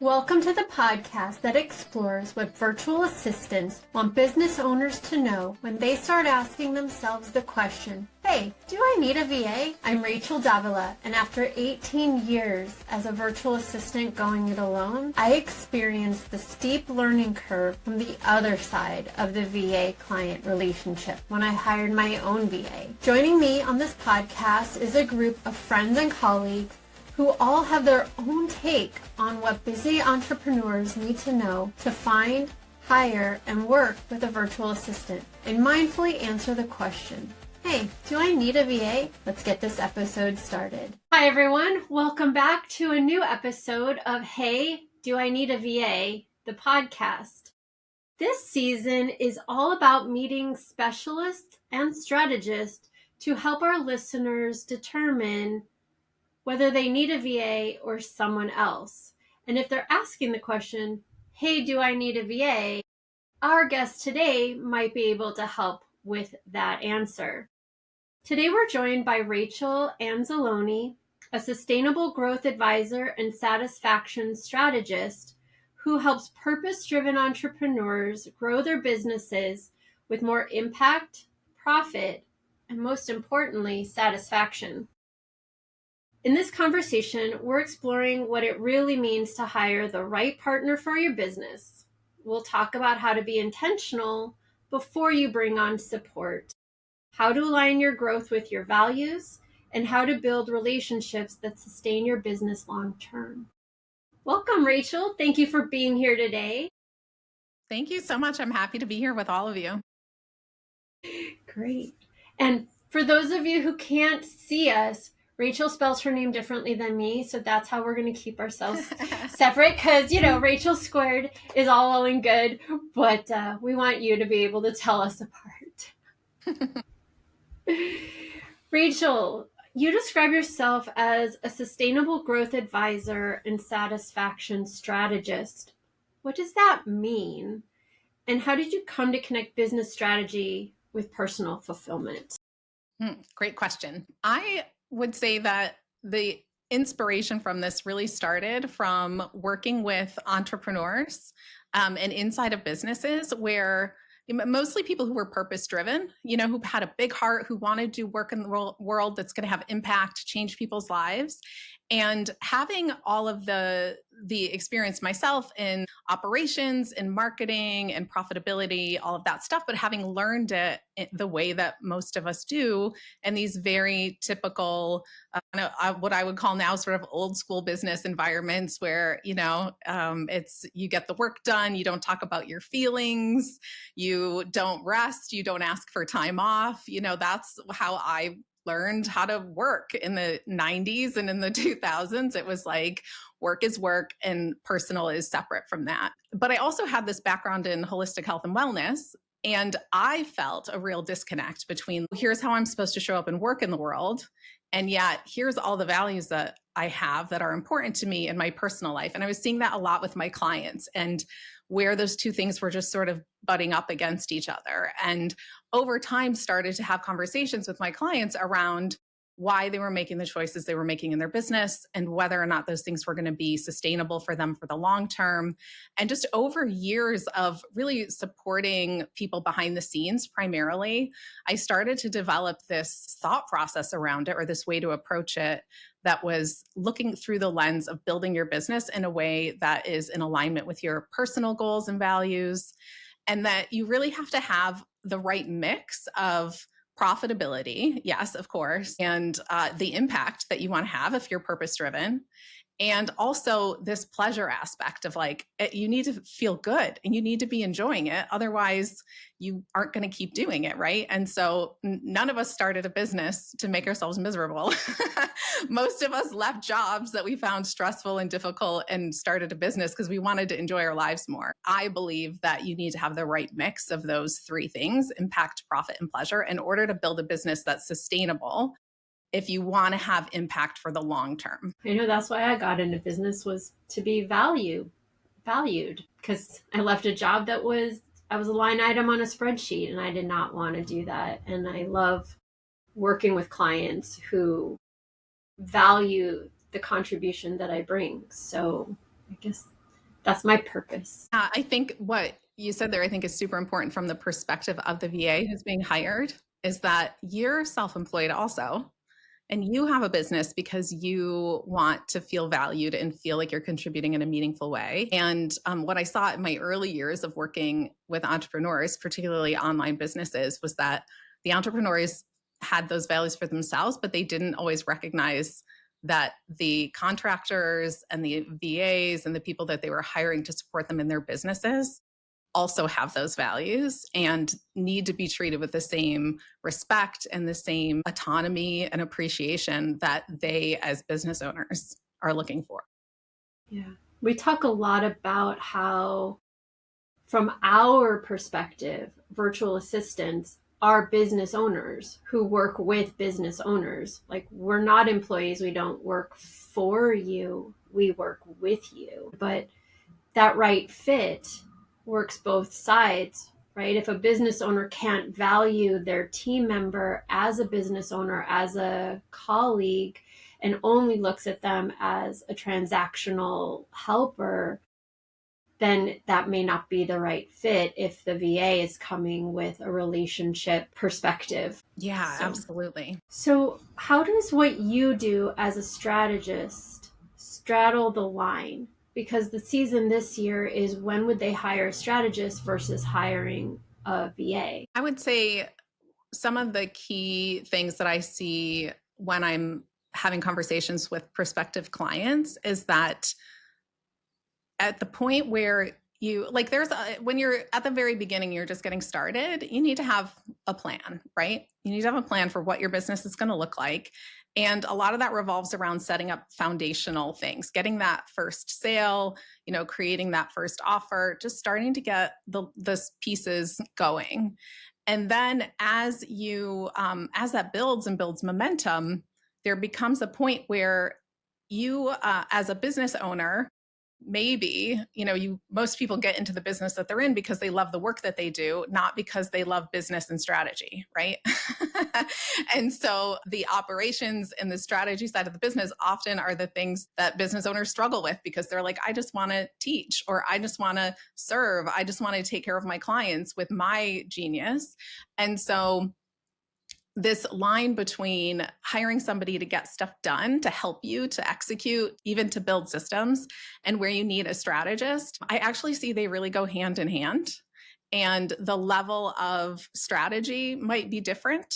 Welcome to the podcast that explores what virtual assistants want business owners to know when they start asking themselves the question, hey, do I need a VA? I'm Rachel Davila, and after 18 years as a virtual assistant going it alone, I experienced the steep learning curve from the other side of the VA client relationship when I hired my own VA. Joining me on this podcast is a group of friends and colleagues who all have their own take on what busy entrepreneurs need to know to find, hire, and work with a virtual assistant, and mindfully answer the question, hey, do I need a VA? Let's get this episode started. Hi everyone, welcome back to a new episode of Hey, Do I Need a VA? The podcast. This season is all about meeting specialists and strategists to help our listeners determine whether they need a VA or someone else. And if they're asking the question, hey, do I need a VA? Our guest today might be able to help with that answer. Today we're joined by Rachel Anzalone, a sustainable growth advisor and satisfaction strategist who helps purpose-driven entrepreneurs grow their businesses with more impact, profit, and most importantly, satisfaction. In this conversation, we're exploring what it really means to hire the right partner for your business. We'll talk about how to be intentional before you bring on support, how to align your growth with your values, and how to build relationships that sustain your business long term. Welcome, Rachel. Thank you for being here today. Thank you so much. I'm happy to be here with all of you. Great. And for those of you who can't see us, Rachel spells her name differently than me, so that's how we're going to keep ourselves separate because, Rachel squared is all well and good, but we want you to be able to tell us apart. Rachel, you describe yourself as a sustainable growth advisor and satisfaction strategist. What does that mean? And how did you come to connect business strategy with personal fulfillment? Great question. I would say that the inspiration from this really started from working with entrepreneurs and inside of businesses where mostly people who were purpose-driven, who had a big heart, who wanted to work in the world that's going to have impact, change people's lives. And having all of the experience myself in operations and marketing and profitability, all of that stuff, but having learned it the way that most of us do in these very typical, what I would call now sort of old school business environments where, it's you get the work done, you don't talk about your feelings, you don't rest, you don't ask for time off. That's how I learned how to work in the 90s and in the 2000s. It was like work is work and personal is separate from that. But I also had this background in holistic health and wellness. And I felt a real disconnect between here's how I'm supposed to show up and work in the world. And yet here's all the values that I have that are important to me in my personal life. And I was seeing that a lot with my clients and where those two things were just sort of butting up against each other. And over time started to have conversations with my clients around why they were making the choices they were making in their business and whether or not those things were going to be sustainable for them for the long term. And just over years of really supporting people behind the scenes primarily, I started to develop this thought process around it, or this way to approach it, that was looking through the lens of building your business in a way that is in alignment with your personal goals and values, and that you really have to have the right mix of profitability, yes, of course, and the impact that you want to have if you're purpose-driven. And also this pleasure aspect of you need to feel good and you need to be enjoying it. Otherwise, you aren't going to keep doing it, right? And so none of us started a business to make ourselves miserable. Most of us left jobs that we found stressful and difficult and started a business because we wanted to enjoy our lives more. I believe that you need to have the right mix of those three things, impact, profit, and pleasure, in order to build a business that's sustainable if you want to have impact for the long term. I know that's why I got into business, was to be valued, because I left a job that I was a line item on a spreadsheet and I did not want to do that. And I love working with clients who value the contribution that I bring. So I guess That's my purpose. I think what you said there, I think is super important from the perspective of the VA who's being hired, is that you're self-employed also. And you have a business because you want to feel valued and feel like you're contributing in a meaningful way. And what I saw in my early years of working with entrepreneurs, particularly online businesses, was that the entrepreneurs had those values for themselves, but they didn't always recognize that the contractors and the VAs and the people that they were hiring to support them in their businesses also have those values and need to be treated with the same respect and the same autonomy and appreciation that they as business owners are looking for. Yeah. We talk a lot about how, from our perspective, virtual assistants are business owners who work with business owners. Like, we're not employees. We don't work for you. We work with you. But that right fit works both sides, right? If a business owner can't value their team member as a business owner, as a colleague, and only looks at them as a transactional helper, then that may not be the right fit if the VA is coming with a relationship perspective. Yeah, absolutely. So how does what you do as a strategist straddle the line? Because the season this year is, when would they hire a strategist versus hiring a VA? I would say some of the key things that I see when I'm having conversations with prospective clients is that at the point where you like when you're at the very beginning, you're just getting started, you need to have a plan, right? You need to have a plan for what your business is going to look like. And a lot of that revolves around setting up foundational things, getting that first sale, creating that first offer, just starting to get the pieces going. And then as that builds and builds momentum, there becomes a point where you, as a business owner, maybe most people get into the business that they're in because they love the work that they do, not because they love business and strategy, right? And so the operations and the strategy side of the business often are the things that business owners struggle with, because they're like, I just want to teach, or I just want to serve, I just want to take care of my clients with my genius. And so this line between hiring somebody to get stuff done, to help you, to execute, even to build systems, and where you need a strategist, I actually see they really go hand in hand. And the level of strategy might be different.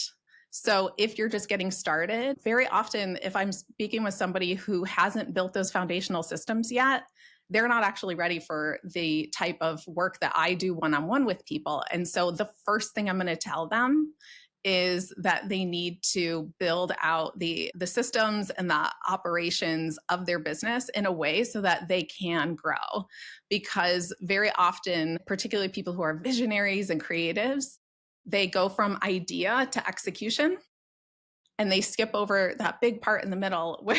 So if you're just getting started, very often, if I'm speaking with somebody who hasn't built those foundational systems yet, they're not actually ready for the type of work that I do one-on-one with people. And so the first thing I'm going to tell them is that they need to build out the systems and the operations of their business in a way so that they can grow. Because very often, particularly people who are visionaries and creatives, they go from idea to execution, and they skip over that big part in the middle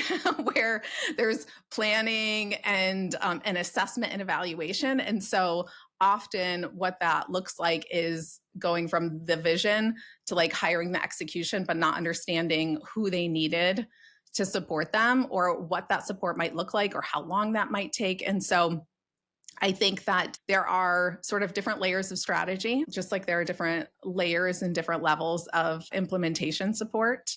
where there's planning and an assessment and evaluation. And so often what that looks like is going from the vision to like hiring the execution, but not understanding who they needed to support them, or what that support might look like, or how long that might take. And so I think that there are sort of different layers of strategy, just like there are different layers and different levels of implementation support,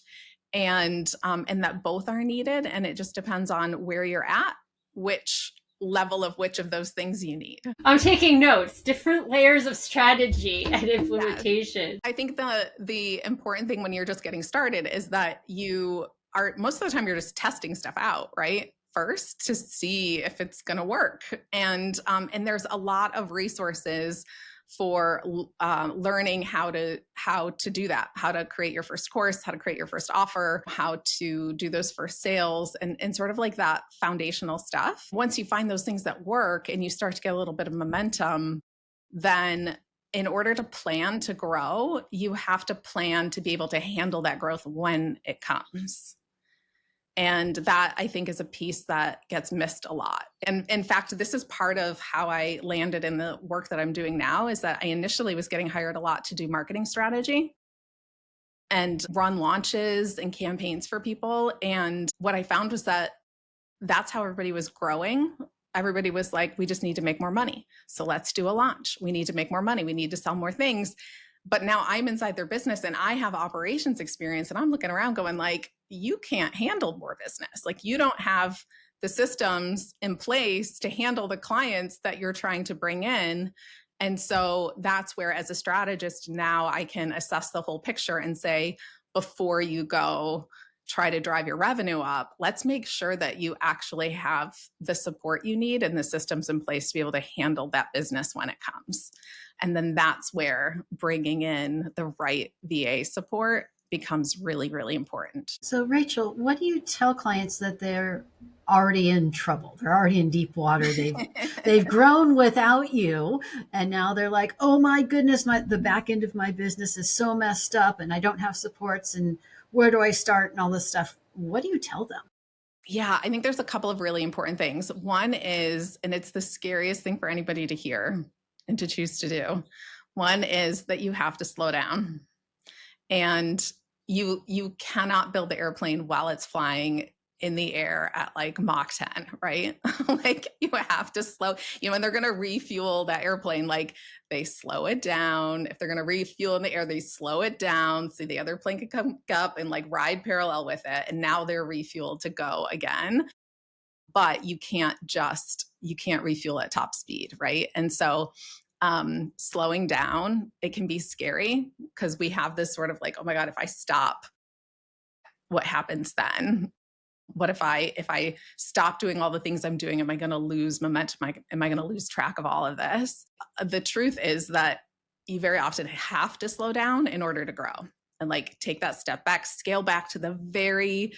and that both are needed. And it just depends on where you're at, which level of which of those things you need. I'm taking notes. Different layers of strategy and implementation. Yes. I think the important thing when you're just getting started is that you are, most of the time, you're just testing stuff out, right? First, to see if it's going to work. And there's a lot of resources for learning how to do that, how to create your first course, how to create your first offer, how to do those first sales, and sort of like that foundational stuff. Once you find those things that work and you start to get a little bit of momentum, then in order to plan to grow, you have to plan to be able to handle that growth when it comes. And that, I think, is a piece that gets missed a lot. And in fact, this is part of how I landed in the work that I'm doing now, is that I initially was getting hired a lot to do marketing strategy and run launches and campaigns for people. And what I found was that that's how everybody was growing. everybody was like, we just need to make more money. So let's do a launch. We need to make more money. We need to sell more things. But now I'm inside their business and I have operations experience, and I'm looking around going like, you can't handle more business. Like, you don't have the systems in place to handle the clients that you're trying to bring in. And so that's where, as a strategist, now I can assess the whole picture and say, before you go try to drive your revenue up, let's make sure that you actually have the support you need and the systems in place to be able to handle that business when it comes. And then that's where bringing in the right VA support becomes really, really important. So, Rachel, what do you tell clients that they're already in trouble? They're already in deep water. They've grown without you, and now they're like, "Oh my goodness, the back end of my business is so messed up, and I don't have supports, and where do I start?" and all this stuff. What do you tell them? Yeah, I think there's a couple of really important things. One is, and it's the scariest thing for anybody to hear and to choose to do. One is that you have to slow down. And you cannot build the airplane while it's flying in the air at like Mach 10, right? Like, you have to slow, when they're going to refuel that airplane, like, they slow it down. If they're going to refuel in the air, they slow it down so the other plane can come up and like ride parallel with it. And now they're refueled to go again. But you can't refuel at top speed, right? And so slowing down, it can be scary because we have this sort of like, oh my God, if I stop, what happens then? What if I stop doing all the things I'm doing? Am I going to lose momentum? Am I going to lose track of all of this? The truth is that you very often have to slow down in order to grow, and like take that step back, scale back to the very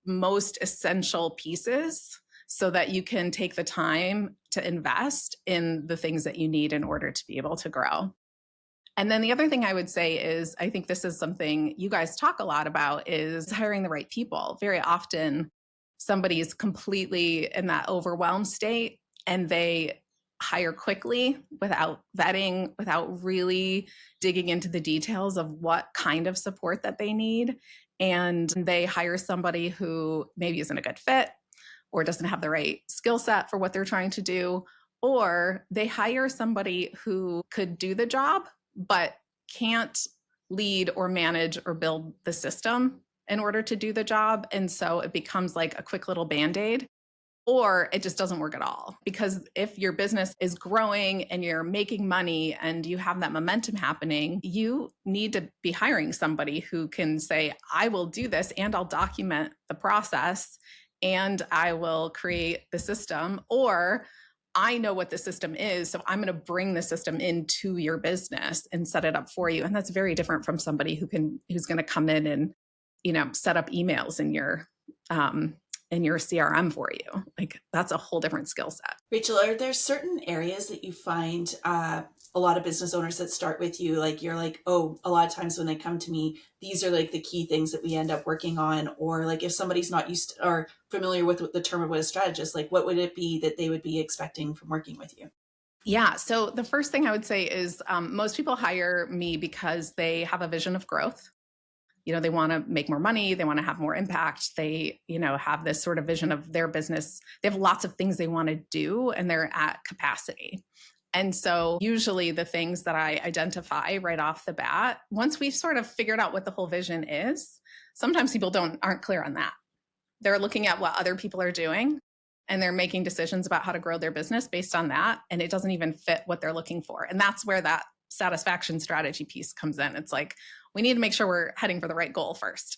most essential pieces so that you can take the time to invest in the things that you need in order to be able to grow. And then the other thing I would say is, I think this is something you guys talk a lot about, is hiring the right people. Very often somebody is completely in that overwhelmed state and they hire quickly without vetting, without really digging into the details of what kind of support that they need. And they hire somebody who maybe isn't a good fit or doesn't have the right skill set for what they're trying to do. Or they hire somebody who could do the job, but can't lead or manage or build the system in order to do the job. And so it becomes like a quick little Band-Aid, or it just doesn't work at all. Because if your business is growing and you're making money and you have that momentum happening, you need to be hiring somebody who can say, I will do this and I'll document the process and I will create the system, or I know what the system is, so I'm going to bring the system into your business and set it up for you. And that's very different from somebody who's going to come in and, set up emails in your CRM for you. Like, that's a whole different skill set. Rachel, are there certain areas that you find a lot of business owners that start with you, like you're like, oh, a lot of times when they come to me, these are like the key things that we end up working on? Or like, if somebody's not used to, or familiar with the term of what a strategist, like what would it be that they would be expecting from working with you? Yeah. So the first thing I would say is most people hire me because they have a vision of growth. They want to make more money. They want to have more impact. They, have this sort of vision of their business. They have lots of things they want to do and they're at capacity. And so usually the things that I identify right off the bat, once we've sort of figured out what the whole vision is, sometimes people aren't clear on that. They're looking at what other people are doing and they're making decisions about how to grow their business based on that. And it doesn't even fit what they're looking for. And that's where that satisfaction strategy piece comes in. It's like, we need to make sure we're heading for the right goal first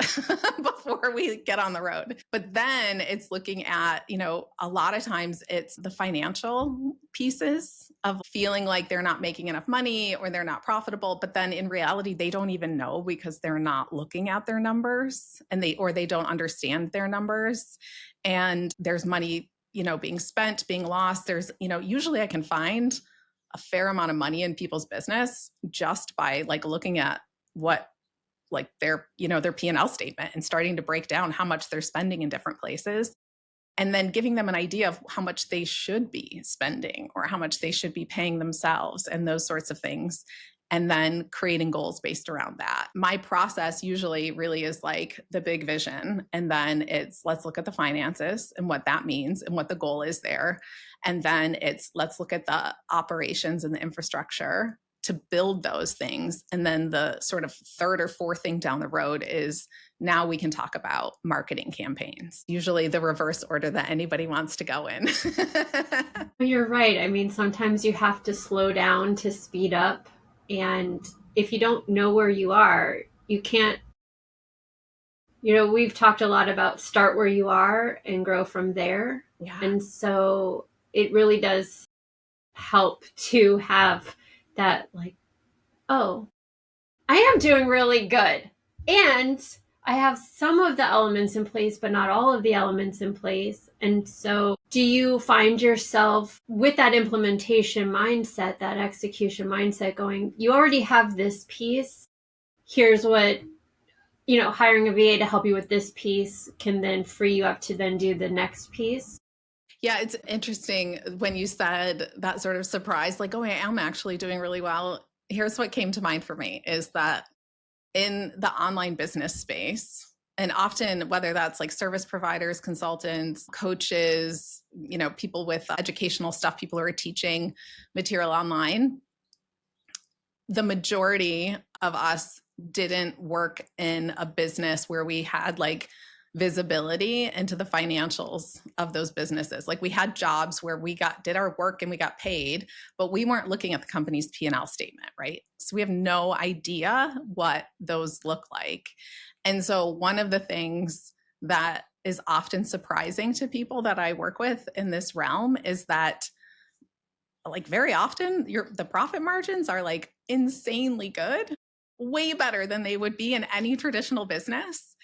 before we get on the road. But then it's looking at, a lot of times it's the financial pieces of feeling like they're not making enough money or they're not profitable. But then in reality, they don't even know because they're not looking at their numbers and they don't understand their numbers. And there's money, being spent, being lost. There's, usually I can find a fair amount of money in people's business just by like looking at what like their P&L statement and starting to break down how much they're spending in different places, and then giving them an idea of how much they should be spending or how much they should be paying themselves and those sorts of things. and then creating goals based around that. My process usually really is like the big vision, and then it's let's look at the finances and what that means and what the goal is there. And then it's let's look at the operations and the infrastructure to build those things. And then the sort of third or fourth thing down the road is now we can talk about marketing campaigns, usually the reverse order that anybody wants to go in. You're right. I mean, sometimes you have to slow down to speed up. And if you don't know where you are, you can't, we've talked a lot about start where you are and grow from there. Yeah. And so it really does help to have that, like, oh, I am doing really good. And I have some of the elements in place, but not all of the elements in place. And so do you find yourself with that implementation mindset, that execution mindset going, you already have this piece. Here's what, hiring a VA to help you with this piece can then free you up to then do the next piece. Yeah, it's interesting when you said that sort of surprise, like, oh, I am actually doing really well. Here's what came to mind for me is that in the online business space, and often whether that's like service providers, consultants, coaches, people with educational stuff, people who are teaching material online, the majority of us didn't work in a business where we had like visibility into the financials of those businesses. Like we had jobs where we did our work and we got paid, but we weren't looking at the company's P&L statement, right? So we have no idea what those look like. And so one of the things that is often surprising to people that I work with in this realm is that like very often the profit margins are like insanely good, way better than they would be in any traditional business.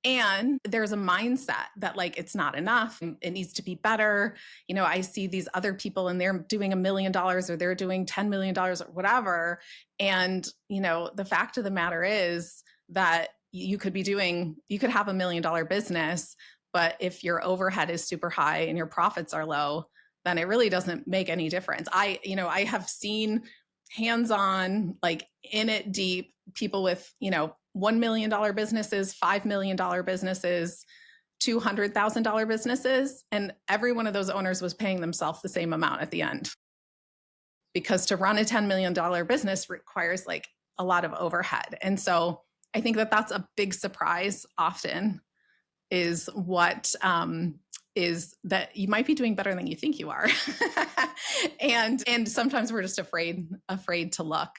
And there's a mindset that like, it's not enough. It needs to be better. I see these other people and they're doing $1 million or they're doing $10 million or whatever. And, the fact of the matter is that you could have $1 million business, but if your overhead is super high and your profits are low, then it really doesn't make any difference. I have seen hands-on, like in it deep, people with, $1 million businesses, $5 million businesses, $200,000 businesses. And every one of those owners was paying themselves the same amount at the end. Because to run a $10 million business requires like a lot of overhead. And so I think that that's a big surprise often is what is that you might be doing better than you think you are. and sometimes we're just afraid to look.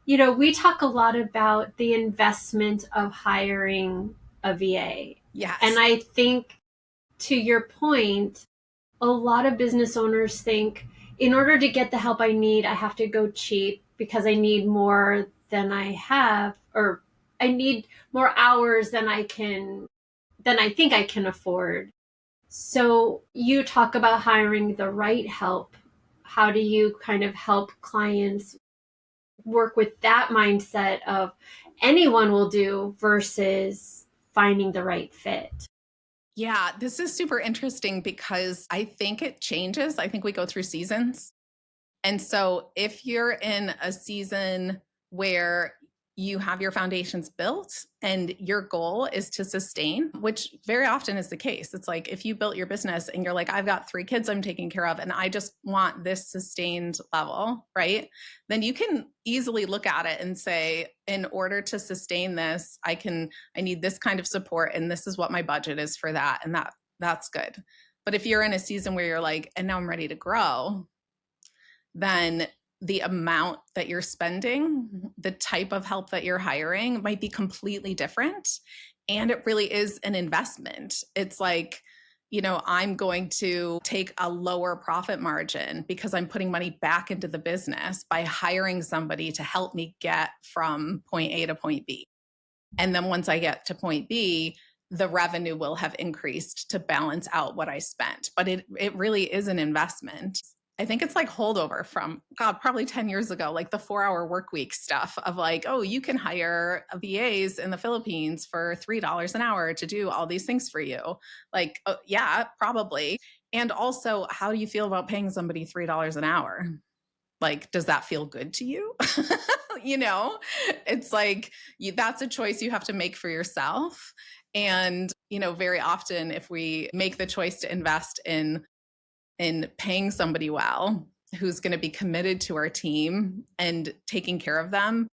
We talk a lot about the investment of hiring a VA. Yes. And I think to your point, a lot of business owners think in order to get the help I need, I have to go cheap because I need more than I have, or I need more hours than I think I can afford. So you talk about hiring the right help. How do you kind of help clients work with that mindset of anyone will do versus finding the right fit? Yeah, this is super interesting because I think it changes. I think we go through seasons. And so if you're in a season where you have your foundations built and your goal is to sustain, which very often is the case. It's like if you built your business and you're like, I've got 3 kids I'm taking care of and I just want this sustained level, right? Then you can easily look at it and say, in order to sustain this, I need this kind of support and this is what my budget is for that. And that's good. But if you're in a season where you're like, and now I'm ready to grow, then the amount that you're spending, the type of help that you're hiring might be completely different. And it really is an investment. It's like, I'm going to take a lower profit margin because I'm putting money back into the business by hiring somebody to help me get from point A to point B. And then once I get to point B, the revenue will have increased to balance out what I spent. But it really is an investment. I think it's like holdover from, probably 10 years ago, like the 4-hour work week stuff of like, oh, you can hire VAs in the Philippines for $3 an hour to do all these things for you. Like, oh, yeah, probably. And also, how do you feel about paying somebody $3 an hour? Like, does that feel good to you? You know, it's like that's a choice you have to make for yourself. And, very often if we make the choice to invest in paying somebody well, who's going to be committed to our team and taking care of them,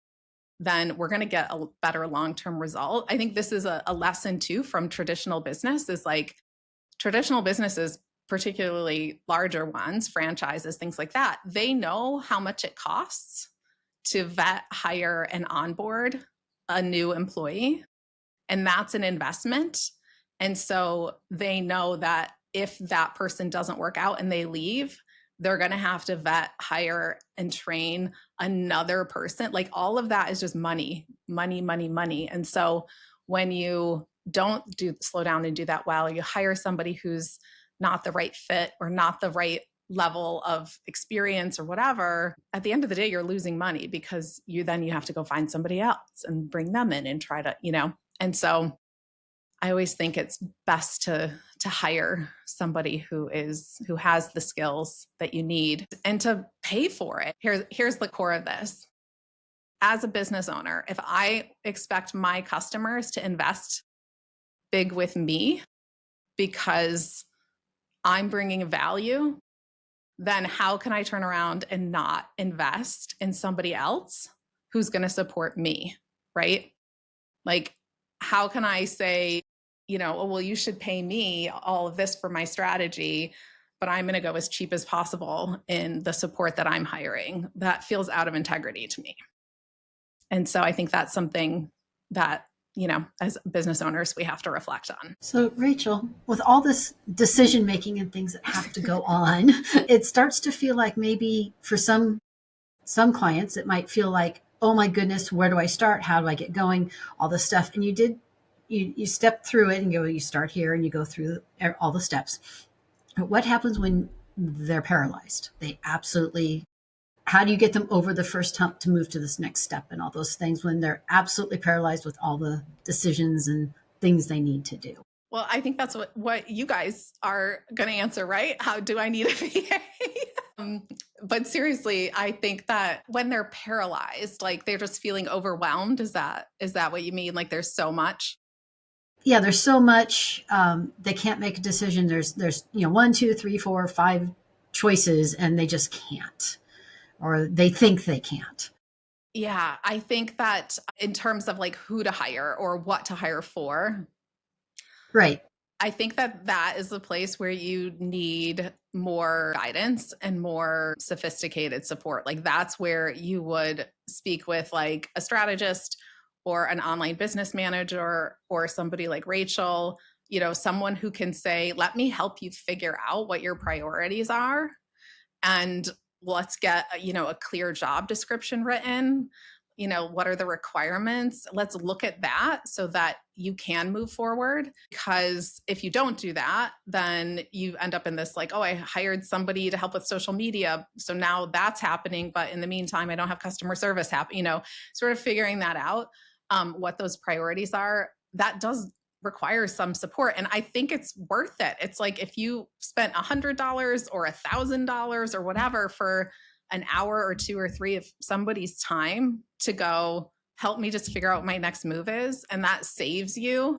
then we're going to get a better long-term result. I think this is a lesson too from traditional business, is like traditional businesses, particularly larger ones, franchises, things like that, they know how much it costs to vet, hire, and onboard a new employee. And that's an investment. And so they know that if that person doesn't work out and they leave, they're going to have to vet, hire, and train another person. Like all of that is just money, money, money, money. And so when you don't slow down and do that well, you hire somebody who's not the right fit or not the right level of experience or whatever, at the end of the day, you're losing money because you have to go find somebody else and bring them in and try to, and so I always think it's best to hire somebody who has the skills that you need and to pay for it. Here's the core of this. As a business owner, if I expect my customers to invest big with me because I'm bringing value, then how can I turn around and not invest in somebody else who's going to support me, right? Like, how can I say, oh, well, you should pay me all of this for my strategy, but I'm going to go as cheap as possible in the support that I'm hiring? That feels out of integrity to me. And so I think that's something that, as business owners, we have to reflect on. So, Rachel, with all this decision making and things that have to go on, it starts to feel like maybe for some clients, it might feel like, oh my goodness, where do I start? How do I get going? All this stuff. And you step through it and you start here and you go through all the steps. But what happens when they're paralyzed? How do you get them over the first hump to move to this next step and all those things when they're absolutely paralyzed with all the decisions and things they need to do? Well, I think that's what you guys are going to answer, right? How do I need a VA? But seriously, I think that when they're paralyzed, like they're just feeling overwhelmed. Is that what you mean? Like there's so much? Yeah, there's so much. They can't make a decision. There's 1, 2, 3, 4, 5 choices, and they just can't, or they think they can't. Yeah, I think that in terms of like who to hire or what to hire for, right? I think that is the place where you need more guidance and more sophisticated support. Like that's where you would speak with like a strategist or an online business manager or somebody like Rachel, someone who can say, let me help you figure out what your priorities are. And let's get, a clear job description written. What are the requirements? Let's look at that so that you can move forward. Because if you don't do that, then you end up in this like, oh, I hired somebody to help with social media. So now that's happening. But in the meantime, I don't have customer service happen, sort of figuring that out, what those priorities are. That does require some support. And I think it's worth it. It's like if you spent $100 or $1,000 or whatever for an hour or 2 or 3 of somebody's time to go help me just figure out what my next move is. And that saves you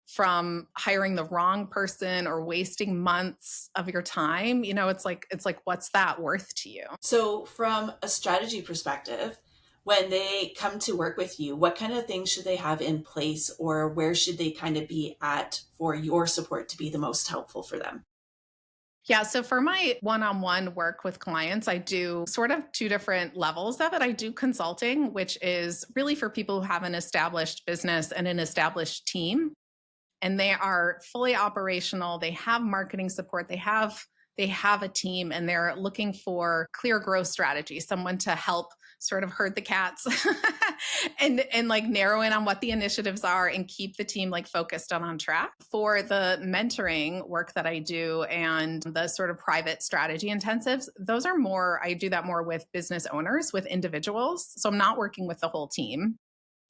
from hiring the wrong person or wasting months of your time. It's like, what's that worth to you? So from a strategy perspective, when they come to work with you, what kind of things should they have in place, or where should they kind of be at for your support to be the most helpful for them? Yeah. So for my one-on-one work with clients, I do sort of 2 different levels of it. I do consulting, which is really for people who have an established business and an established team, and they are fully operational. They have marketing support. They have a team, and they're looking for clear growth strategy, someone to help sort of herd the cats and like narrow in on what the initiatives are and keep the team like focused on track. For the mentoring work that I do and the sort of private strategy intensives, those are I do that more with business owners, with individuals. So I'm not working with the whole team.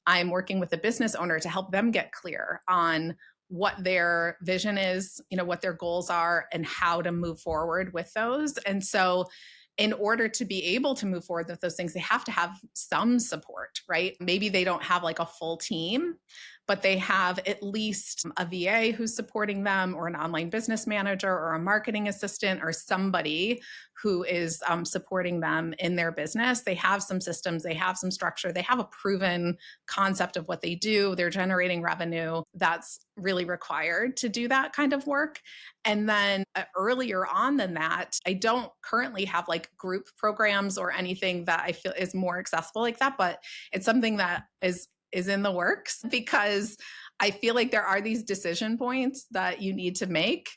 I'm working with the business owner to help them get clear on what their vision is, what their goals are and how to move forward with those. And so in order to be able to move forward with those things, they have to have some support, right? Maybe they don't have like a full team, but they have at least a VA who's supporting them, or an online business manager, or a marketing assistant, or somebody who is supporting them in their business. They have some systems, they have some structure, they have a proven concept of what they do, they're generating revenue. That's really required to do that kind of work. And then earlier on than that, I don't currently have like group programs or anything that I feel is more accessible like that, but it's something that is in the works, because I feel like there are these decision points that you need to make,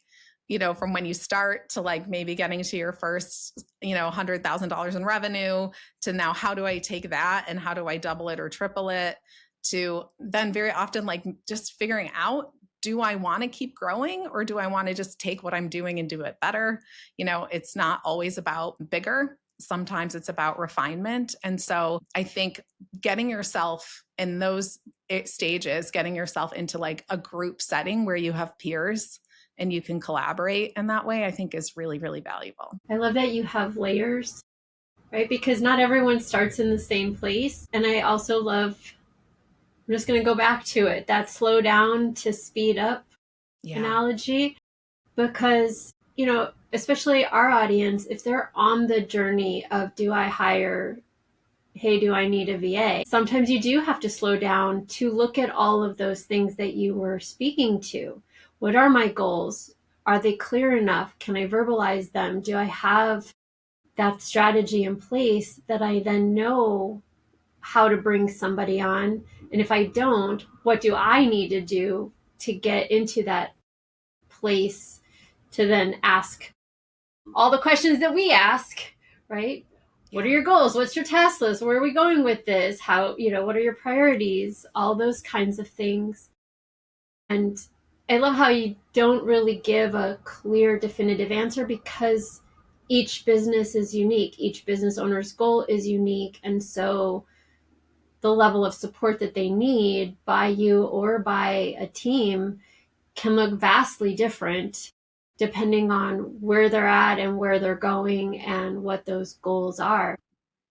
from when you start to like maybe getting to your first, $100,000 in revenue, to now how do I take that and how do I double it or triple it, to then very often like just figuring out, do I want to keep growing, or do I want to just take what I'm doing and do it better? It's not always about bigger. Sometimes it's about refinement. And so I think getting yourself in those stages, getting yourself into like a group setting where you have peers and you can collaborate in that way, I think is really, really valuable. I love that you have layers, right? Because not everyone starts in the same place. And I also love, I'm just going to go back to it, that slow down to speed up analogy, because, especially our audience, if they're on the journey of, do I hire, hey, do I need a VA? Sometimes you do have to slow down to look at all of those things that you were speaking to. What are my goals? Are they clear enough? Can I verbalize them? Do I have that strategy in place that I then know how to bring somebody on? And if I don't, what do I need to do to get into that place to then ask all the questions that we ask, right? What are your goals? What's your task list? Where are we going with this? How, what are your priorities? All those kinds of things. And I love how you don't really give a clear, definitive answer, because each business is unique. Each business owner's goal is unique. And so the level of support that they need by you or by a team can look vastly different depending on where they're at and where they're going and what those goals are.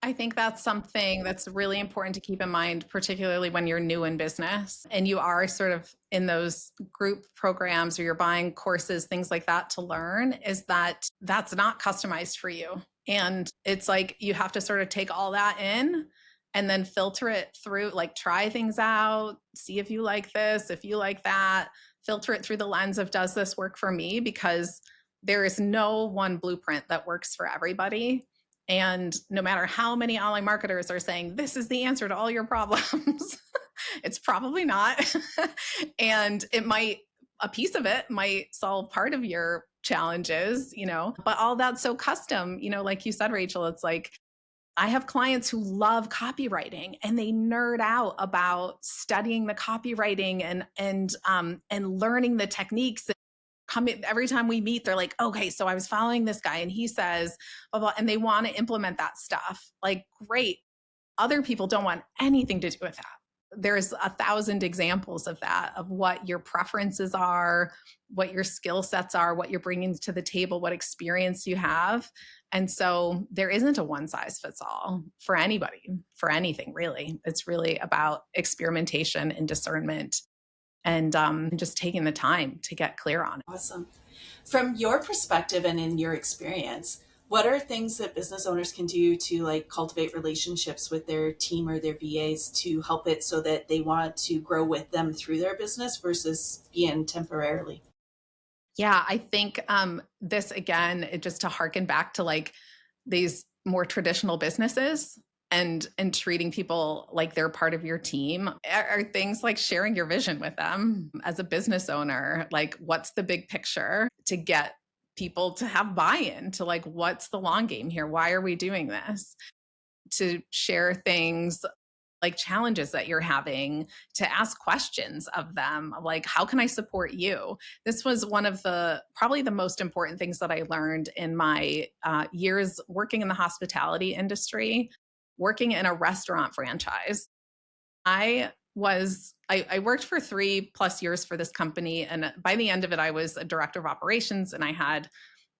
I think that's something that's really important to keep in mind, particularly when you're new in business and you are sort of in those group programs, or you're buying courses, things like that to learn, is that that's not customized for you. And it's like you have to sort of take all that in and then filter it through, like try things out, see if you like this, if you like that, filter it through the lens of, does this work for me? Because there is no one blueprint that works for everybody. And no matter how many online marketers are saying, this is the answer to all your problems, it's probably not. And a piece of it might solve part of your challenges, but all that's so custom, like you said, Rachel, it's like, I have clients who love copywriting and they nerd out about studying the copywriting and learning the techniques. Every time we meet, they're like, okay, so I was following this guy and he says, blah, blah, and they want to implement that stuff. Like, great. Other people don't want anything to do with that. There's 1,000 examples of that, of what your preferences are, what your skill sets are, what you're bringing to the table, what experience you have. And so there isn't a one size fits all for anybody, for anything really. It's really about experimentation and discernment, and just taking the time to get clear on it. Awesome. From your perspective and in your experience, what are things that business owners can do to like cultivate relationships with their team or their VAs to help it so that they want to grow with them through their business versus be in temporarily? Yeah, I think this again, just to harken back to like these more traditional businesses and treating people like they're part of your team, are things like sharing your vision with them as a business owner. Like, what's the big picture, to get people to have buy-in to like, what's the long game here? Why are we doing this? To share things like challenges that you're having, to ask questions of them, like, how can I support you? This was one of probably the most important things that I learned in my years working in the hospitality industry, working in a restaurant franchise. I worked for 3+ years for this company. And by the end of it, I was a director of operations and I had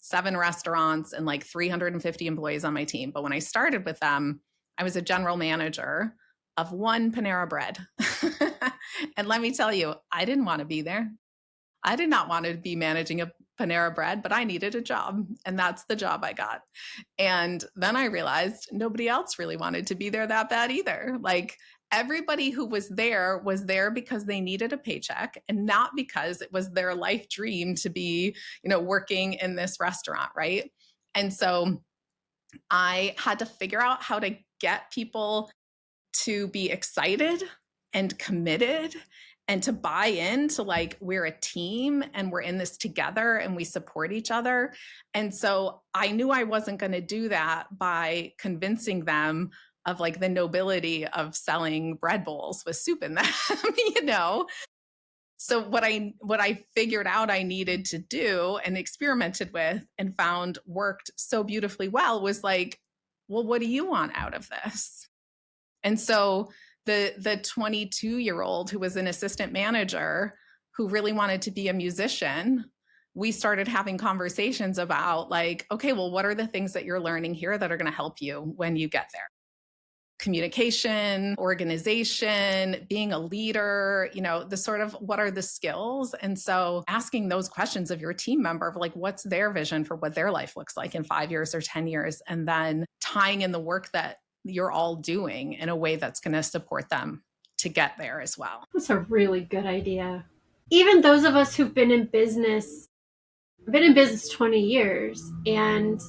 7 restaurants and like 350 employees on my team. But when I started with them, I was a general manager of 1 Panera Bread. And let me tell you, I didn't want to be there. I did not want to be managing a Panera Bread, but I needed a job, and that's the job I got. And then I realized nobody else really wanted to be there that bad either. Like, everybody who was there because they needed a paycheck and not because it was their life dream to be, working in this restaurant, right? And so I had to figure out how to get people to be excited and committed and to buy into, like, we're a team and we're in this together and we support each other. And so I knew I wasn't going to do that by convincing them of like the nobility of selling bread bowls with soup in them. So what I figured out I needed to do and experimented with and found worked so beautifully well was like, well, what do you want out of this? And so the 22-year-old who was an assistant manager who really wanted to be a musician, we started having conversations about like, okay, well, what are the things that you're learning here that are going to help you when you get there? Communication, organization, being a leader, the sort of what are the skills? And so asking those questions of your team member of like, what's their vision for what their life looks like in 5 years or 10 years? And then tying in the work that you're all doing in a way that's going to support them to get there as well. That's a really good idea. Even those of us who've been in business 20 years, and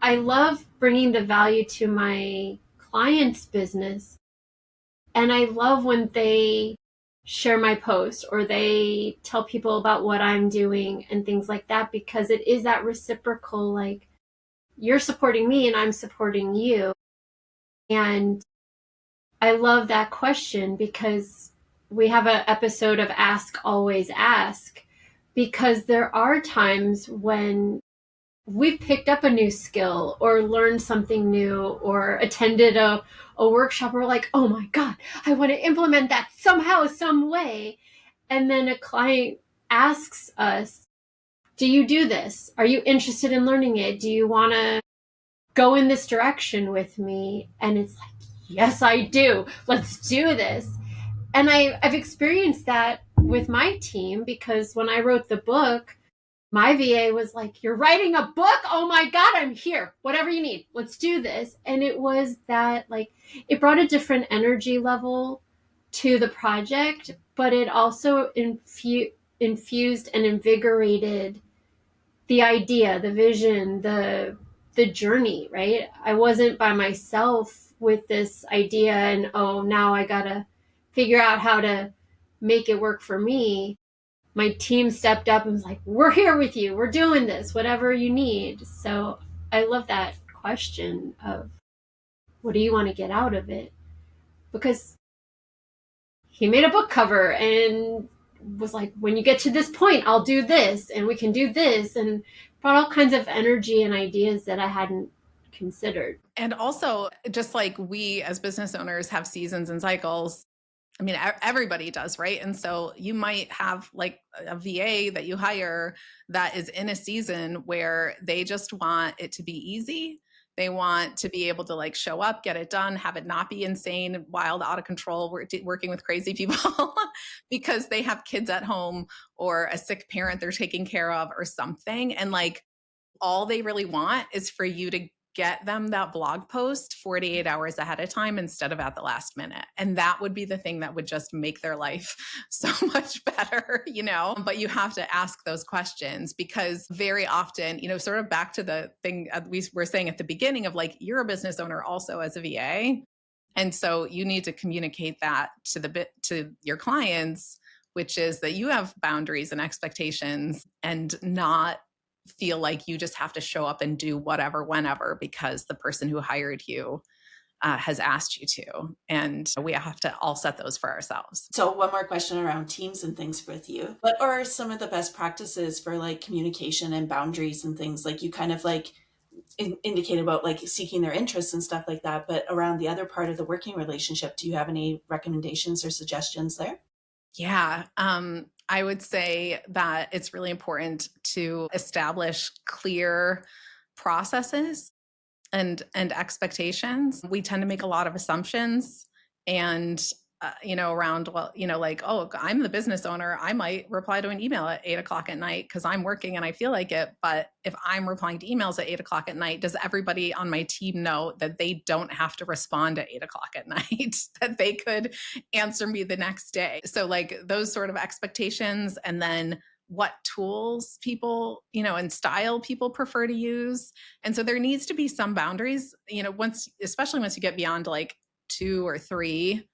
I love bringing the value to my client's business. And I love when they share my post or they tell people about what I'm doing and things like that, because it is that reciprocal, like, you're supporting me and I'm supporting you. And I love that question because we have an episode of Ask, Always Ask, because there are times when we've picked up a new skill or learned something new or attended a workshop. We're like, oh my God, I want to implement that somehow, some way. And then a client asks us, do you do this? Are you interested in learning it? Do you want to go in this direction with me? And it's like, yes, I do. Let's do this. And I've experienced that with my team because when I wrote the book, my VA was like, you're writing a book? Oh my God, I'm here. Whatever you need, let's do this. And it was that, like, it brought a different energy level to the project, but it also infused and invigorated the idea, the vision, the journey, right? I wasn't by myself with this idea and, oh, now I gotta figure out how to make it work for me. My team stepped up and was like, we're here with you. We're doing this, whatever you need. So I love that question of what do you want to get out of it? Because he made a book cover and was like, when you get to this point, I'll do this and we can do this, and brought all kinds of energy and ideas that I hadn't considered. And also, just like we as business owners have seasons and cycles, I mean, everybody does, right? And so you might have like a VA that you hire that is in a season where they just want it to be easy. They want to be able to like show up, get it done, have it not be insane, wild, out of control, working with crazy people because they have kids at home or a sick parent they're taking care of or something. And like all they really want is for you to get them that blog post 48 hours ahead of time instead of at the last minute. And that would be the thing that would just make their life so much better, But you have to ask those questions because very often, sort of back to the thing we were saying at the beginning of like, you're a business owner also as a VA. And so you need to communicate that to your clients, which is that you have boundaries and expectations and not feel like you just have to show up and do whatever, whenever, because the person who hired you has asked you to. And we have to all set those for ourselves. So one more question around teams and things with you. What are some of the best practices for like communication and boundaries and things? Like you kind of like indicate about like seeking their interests and stuff like that. But around the other part of the working relationship, do you have any recommendations or suggestions there? Yeah. I would say that it's really important to establish clear processes and expectations. We tend to make a lot of assumptions and around, well, like, oh, I'm the business owner, I might reply to an email at 8 o'clock at night because I'm working and I feel like it. But if I'm replying to emails at 8 o'clock at night, does everybody on my team know that they don't have to respond at 8 o'clock at night, that they could answer me the next day? So like those sort of expectations, and then what tools people, and style people prefer to use. And so there needs to be some boundaries, especially once you get beyond like 2 or 3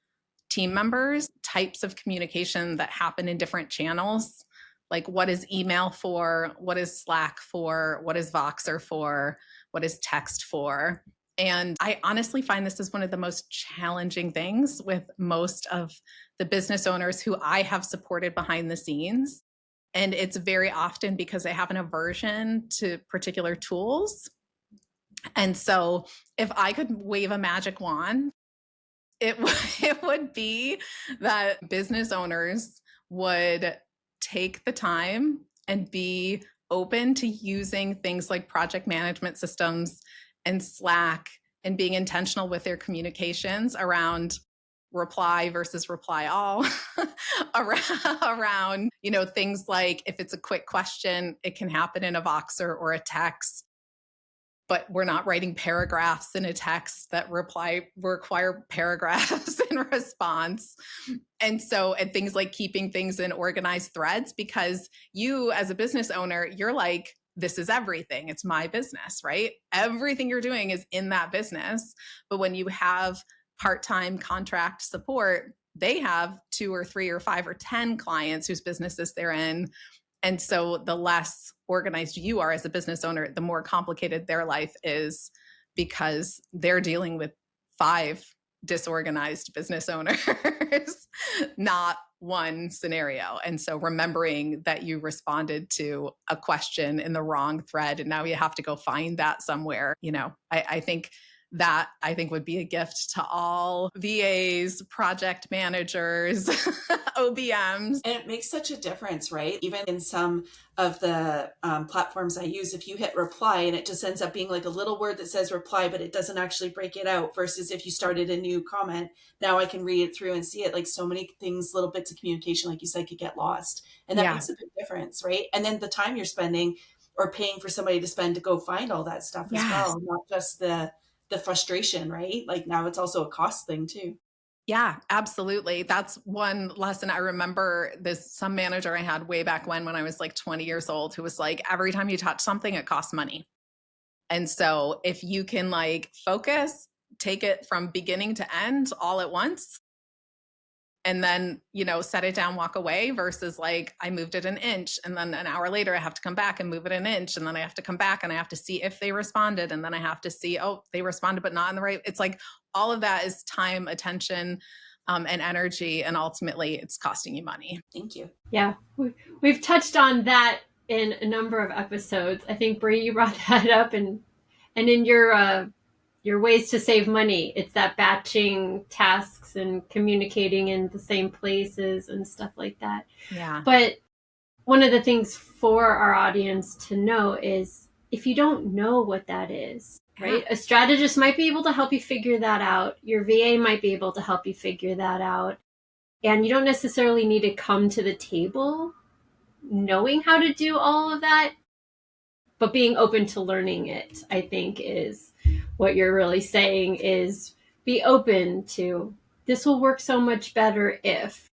team members, types of communication that happen in different channels. Like, what is email for? What is Slack for? What is Voxer for? What is text for? And I honestly find this is one of the most challenging things with most of the business owners who I have supported behind the scenes. And it's very often because they have an aversion to particular tools. And so if I could wave a magic wand, it would be that business owners would take the time and be open to using things like project management systems and Slack, and being intentional with their communications around reply versus reply all, around things like, if it's a quick question, it can happen in a Voxer or a text, but we're not writing paragraphs in a text that require paragraphs in response. And things like keeping things in organized threads, because you as a business owner, you're like, this is everything. It's my business, right? Everything you're doing is in that business. But when you have part-time contract support, they have 2 or 3 or 5 or 10 clients whose businesses they're in. And so the less organized you are as a business owner, the more complicated their life is, because they're dealing with 5 disorganized business owners, not one scenario. And so remembering that you responded to a question in the wrong thread and now you have to go find that somewhere, I think would be a gift to all VAs, project managers, OBMs. And it makes such a difference, right? Even in some of the platforms I use, if you hit reply and it just ends up being like a little word that says reply, but it doesn't actually break it out, versus if you started a new comment, now I can read it through and see it. Like, so many things, little bits of communication, like you said, could get lost. And that makes a big difference, right? And then the time you're spending or paying for somebody to spend to go find all that stuff as well, not just the frustration, right? Like, now it's also a cost thing too. Yeah, absolutely. That's one lesson I remember. Some manager I had way back when I was like 20 years old, who was like, every time you touch something, it costs money. And so if you can like focus, take it from beginning to end all at once, and then, set it down, walk away, versus like, I moved it an inch and then an hour later I have to come back and move it an inch. And then I have to come back and I have to see if they responded. And then I have to see, oh, they responded, but not in the right. It's like all of that is time, attention, and energy. And ultimately it's costing you money. Thank you. Yeah. We've touched on that in a number of episodes. I think, Bree, you brought that up, and in your ways to save money, it's that batching tasks and communicating in the same places and stuff like that. Yeah. But one of the things for our audience to know is, if you don't know what that is, right? A strategist might be able to help you figure that out. Your VA might be able to help you figure that out. And you don't necessarily need to come to the table knowing how to do all of that, but being open to learning it, I think, is what you're really saying. Is be open to, this will work so much better if,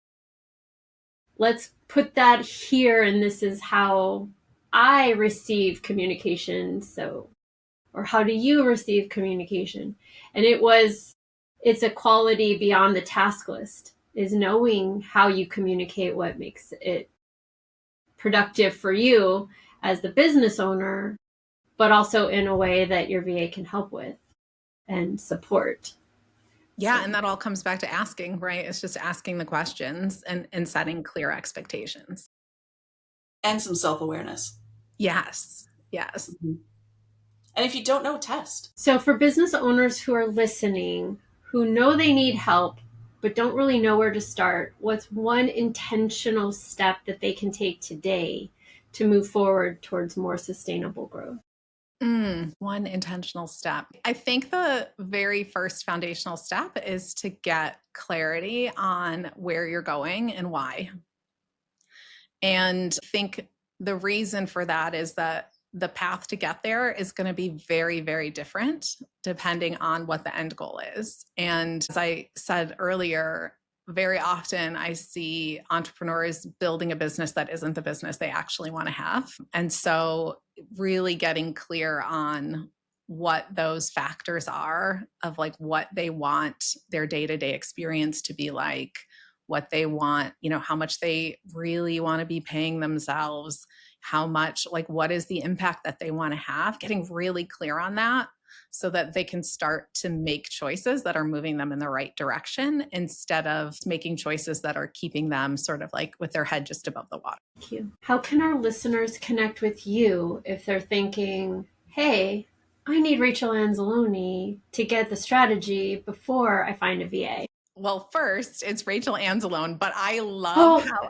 let's put that here, and this is how I receive communication. So, or how do you receive communication? And it's a quality beyond the task list, is knowing how you communicate, what makes it productive for you as the business owner, but also in a way that your VA can help with and support. Yeah. So, and that all comes back to asking, right? It's just asking the questions and setting clear expectations. And some self-awareness. Yes. Yes. Mm-hmm. And if you don't know, test. So for business owners who are listening, who know they need help, but don't really know where to start, what's one intentional step that they can take today to move forward towards more sustainable growth? One intentional step. I think the very first foundational step is to get clarity on where you're going and why. And I think the reason for that is that the path to get there is going to be very, very different depending on what the end goal is. And as I said earlier, very often I see entrepreneurs building a business that isn't the business they actually want to have. And so really getting clear on what those factors are of like what they want their day-to-day experience to be like, what they want, how much they really want to be paying themselves, how much, like, what is the impact that they want to have, getting really clear on that so that they can start to make choices that are moving them in the right direction instead of making choices that are keeping them sort of like with their head just above the water. Thank you. How can our listeners connect with you if they're thinking, hey, I need Rachel Anzalone to get the strategy before I find a VA? Well, first, it's Rachel Anzalone, but I love how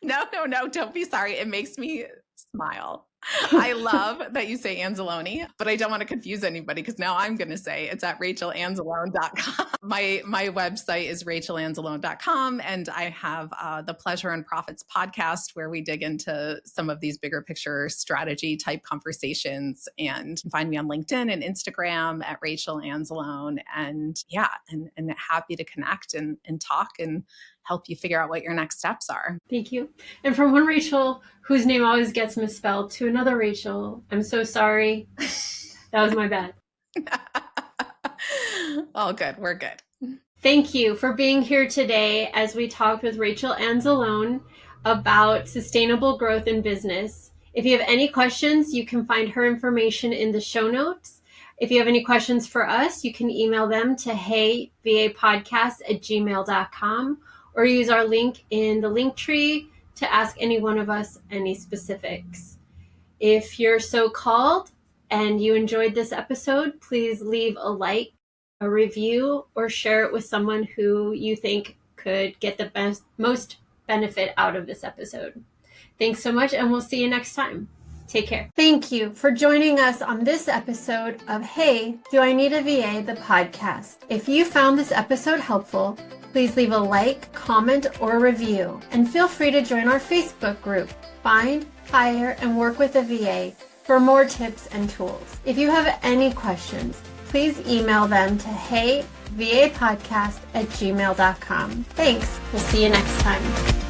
No, don't be sorry. It makes me smile. I love that you say Anzalone, but I don't want to confuse anybody because now I'm going to say it's at rachelanzalone.com. My website is rachelanzalone.com, and I have the Pleasure and Profits podcast where we dig into some of these bigger picture strategy type conversations. And find me on LinkedIn and Instagram at Rachel Anzalone. And and happy to connect and talk and help you figure out what your next steps are. Thank you. And from one Rachel, whose name always gets misspelled, to another Rachel, I'm so sorry. That was my bad. All good. We're good. Thank you for being here today as we talked with Rachel Anzalone about sustainable growth in business. If you have any questions, you can find her information in the show notes. If you have any questions for us, you can email them to heyvapodcast@gmail.com or use our link in the link tree to ask any one of us any specifics. If you're so called and you enjoyed this episode, please leave a like, a review, or share it with someone who you think could get the most benefit out of this episode. Thanks so much, and we'll see you next time. Take care. Thank you for joining us on this episode of Hey, Do I Need a VA? The podcast. If you found this episode helpful, please leave a like, comment, or review. And feel free to join our Facebook group, Find, Hire, and Work with a VA, for more tips and tools. If you have any questions, please email them to heyvapodcast@gmail.com. Thanks. We'll see you next time.